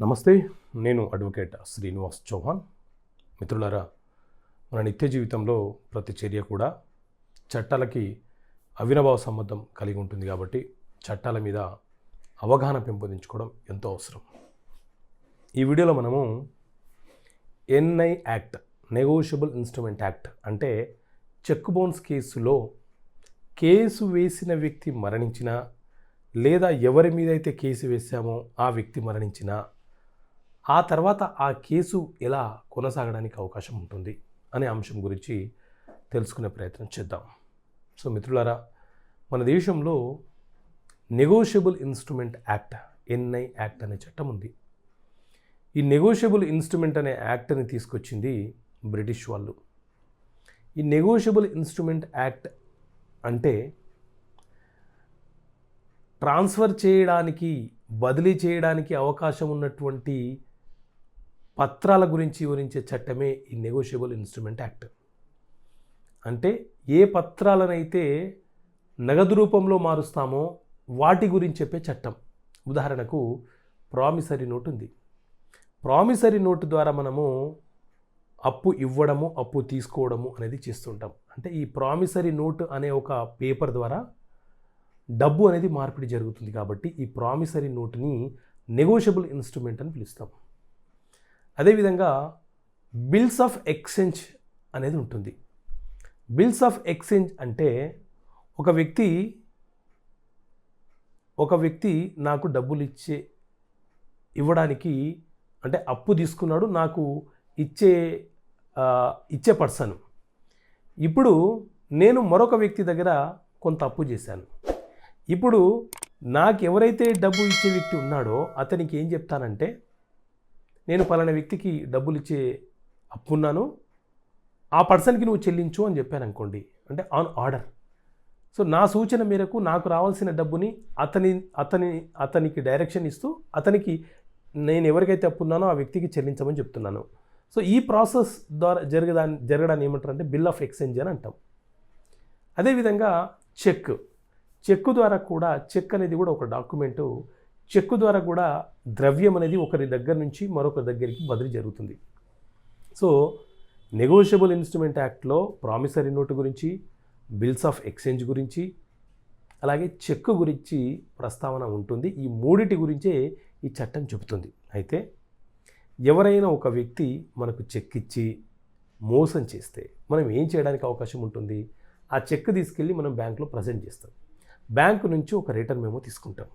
నమస్తే, నేను అడ్వకేట్ శ్రీనివాస్ చౌహాన్. మిత్రులారా, మన నిత్య జీవితంలో ప్రతి చర్య కూడా చట్టాలకి అవినాభావ సంబంధం కలిగి ఉంటుంది. కాబట్టి చట్టాల మీద అవగాహన పెంపొందించుకోవడం ఎంతో అవసరం. ఈ వీడియోలో మనము NI act, negotiable instrument act అంటే చెక్ బౌన్స్ కేసులో కేసు వేసిన వ్యక్తి మరణించినా లేదా ఎవరి మీద అయితే కేసు వేసామో ఆ వ్యక్తి మరణించినా ఆ తర్వాత ఆ కేసు ఎలా కొనసాగడానికి అవకాశం ఉంటుంది అనే అంశం గురించి తెలుసుకునే ప్రయత్నం చేద్దాం. సో మిత్రులారా, మన దేశంలో negotiable instrument act, NI act అనే చట్టం ఉంది. ఈ నెగోషియబుల్ ఇన్స్ట్రుమెంట్ అనే యాక్ట్ని తీసుకొచ్చింది బ్రిటిష్ వాళ్ళు. ఈ నెగోషియబుల్ ఇన్స్ట్రుమెంట్ యాక్ట్ అంటే ట్రాన్స్ఫర్ చేయడానికి, బదిలీ చేయడానికి అవకాశం ఉన్నటువంటి పత్రాల గురించి వివరించే చట్టమే ఈ నెగోషియబుల్ ఇన్స్ట్రుమెంట్ యాక్ట్. అంటే ఏ పత్రాలనైతే నగదు రూపంలో మారుస్తామో వాటి గురించి చెప్పే చట్టం. ఉదాహరణకు ప్రామిసరీ నోట్ ఉంది. ప్రామిసరీ నోటు ద్వారా మనము అప్పు ఇవ్వడము, అప్పు తీసుకోవడము అనేది చేస్తుంటాం. అంటే ఈ ప్రామిసరీ నోట్ అనే ఒక పేపర్ ద్వారా డబ్బు అనేది మార్పిడి జరుగుతుంది. కాబట్టి ఈ ప్రామిసరీ నోటుని నెగోషియబుల్ ఇన్స్ట్రుమెంట్ అని పిలుస్తాం. అదేవిధంగా బిల్స్ ఆఫ్ ఎక్స్చేంజ్ అనేది ఉంటుంది. బిల్స్ ఆఫ్ ఎక్స్చేంజ్ అంటే ఒక వ్యక్తి నాకు డబ్బులు ఇవ్వడానికి, అంటే అప్పు తీసుకున్నాడు, నాకు ఇచ్చే పర్సన్. ఇప్పుడు నేను మరొక వ్యక్తి దగ్గర కొంత అప్పు చేశాను. ఇప్పుడు నాకు ఎవరైతే డబ్బు ఇచ్చే వ్యక్తి ఉన్నాడో అతనికి ఏం చెప్తానంటే, నేను పలానా వ్యక్తికి డబ్బులు ఇచ్చే అప్పున్నాను, ఆ పర్సన్కి నువ్వు చెల్లించు అని చెప్పాను అనుకోండి, అంటే ఆన్ ఆర్డర్. సో నా సూచన మేరకు నాకు రావాల్సిన డబ్బుని అతనికి డైరెక్షన్ ఇస్తూ అతనికి నేను ఎవరికైతే అప్పున్నానో ఆ వ్యక్తికి చెల్లించమని చెప్తున్నాను. సో ఈ ప్రాసెస్ ద్వారా జరగడాన్ని ఏమంటారంటే బిల్ ఆఫ్ ఎక్స్చేంజ్ అని అంటాం. అదేవిధంగా చెక్ ద్వారా కూడా, చెక్ అనేది కూడా ఒక డాక్యుమెంటు. చెక్ ద్వారా కూడా ద్రవ్యం అనేది ఒకరి దగ్గర నుంచి మరొకరి దగ్గరికి బదిలీ జరుగుతుంది. సో నెగోషియబుల్ ఇన్స్ట్రుమెంట్ యాక్ట్లో ప్రామిసరీ నోటు గురించి, బిల్స్ ఆఫ్ ఎక్స్చేంజ్ గురించి, అలాగే చెక్ గురించి ప్రస్తావన ఉంటుంది. ఈ మూడిటి గురించే ఈ చట్టం చెబుతుంది. అయితే ఎవరైనా ఒక వ్యక్తి మనకు చెక్ ఇచ్చి మోసం చేస్తే మనం ఏం చేయడానికి అవకాశం ఉంటుంది? ఆ చెక్ తీసుకెళ్ళి మనం బ్యాంకులో ప్రజెంట్ చేస్తాం. బ్యాంకు నుంచి ఒక రిటర్న్ మెమో తీసుకుంటాం.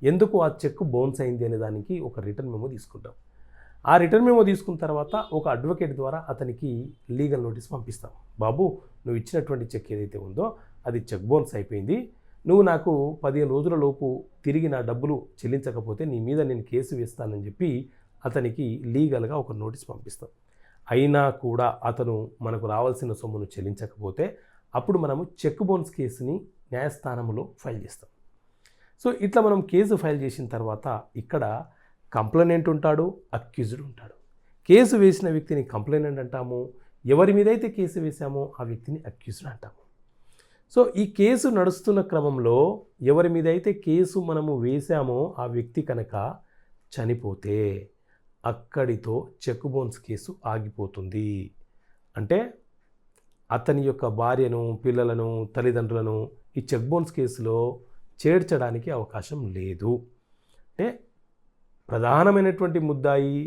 ఎందుకు ఆ చెక్ బౌన్స్ అయింది అనే దానికి ఒక రిటర్న్ మెమో తీసుకుంటాం. ఆ రిటర్న్ మెమో తీసుకున్న తర్వాత ఒక అడ్వకేట్ ద్వారా అతనికి లీగల్ నోటీస్ పంపిస్తాం. బాబు, నువ్వు ఇచ్చినటువంటి చెక్ ఏదైతే ఉందో అది చెక్ బౌన్స్ అయిపోయింది, నువ్వు నాకు 15 రోజుల లోపు తిరిగి నా డబ్బులు చెల్లించకపోతే నీ మీద నేను కేసు వేస్తానని చెప్పి అతనికి లీగల్గా ఒక నోటీస్ పంపిస్తాం. అయినా కూడా అతను మనకు రావాల్సిన సొమ్మును చెల్లించకపోతే అప్పుడు మనము చెక్ బౌన్స్ కేసుని న్యాయస్థానంలో ఫైల్ చేస్తాం. సో ఇట్లా మనం కేసు ఫైల్ చేసిన తర్వాత ఇక్కడ కంప్లైనెంట్ ఉంటాడు, అక్యూజ్డ్ ఉంటాడు. కేసు వేసిన వ్యక్తిని కంప్లైనెంట్ అంటాము, ఎవరి మీద అయితే కేసు వేసామో ఆ వ్యక్తిని అక్యూజ్డ్ అంటాము. సో ఈ కేసు నడుస్తున్న క్రమంలో ఎవరి మీద అయితే కేసు మనము వేసామో ఆ వ్యక్తి కనుక చనిపోతే అక్కడితో చెక్ బౌన్స్ కేసు ఆగిపోతుంది. అంటే అతని యొక్క భార్యను, పిల్లలను, తల్లిదండ్రులను ఈ చెక్ బౌన్స్ కేసులో చేర్చడానికి అవకాశం లేదు. అంటే ప్రధానమైనటువంటి ముద్దాయి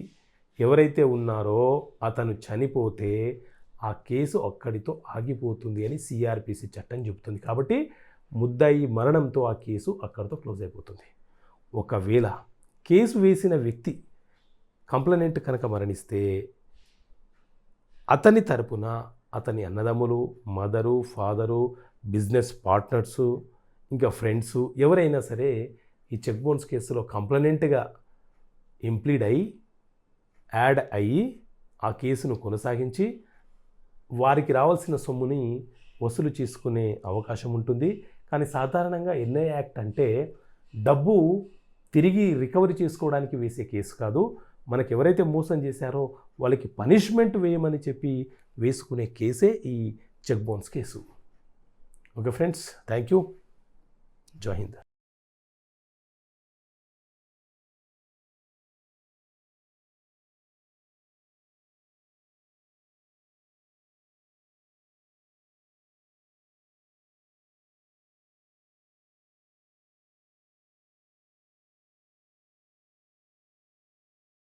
ఎవరైతే ఉన్నారో అతను చనిపోతే ఆ కేసు అక్కడితో ఆగిపోతుంది అని సిఆర్పిసి చట్టం చెబుతుంది. కాబట్టి ముద్దాయి మరణంతో ఆ కేసు అక్కడితో క్లోజ్ అయిపోతుంది. ఒకవేళ కేసు వేసిన వ్యక్తి కంప్లైనెంట్ కనుక మరణిస్తే అతని తరపున అతని అన్నదమ్ములు, మదరు, ఫాదరు, బిజినెస్ పార్ట్నర్సు, ఇంకా ఫ్రెండ్సు ఎవరైనా సరే ఈ చెక్ బౌన్స్ కేసులో కంప్లైనెంట్గా ఇంప్లీడ్ యాడ్ అయ్యి ఆ కేసును కొనసాగించి వారికి రావాల్సిన సొమ్ముని వసూలు చేసుకునే అవకాశం ఉంటుంది. కానీ సాధారణంగా ఎన్ఐ యాక్ట్ అంటే డబ్బు తిరిగి రికవరీ చేసుకోవడానికి వేసే కేసు కాదు. మనకు ఎవరైతే మోసం చేశారో వాళ్ళకి పనిష్మెంట్ వేయమని చెప్పి వేసుకునే కేసే ఈ cheque bounce case. Okay friends, thank you. Jai Hind.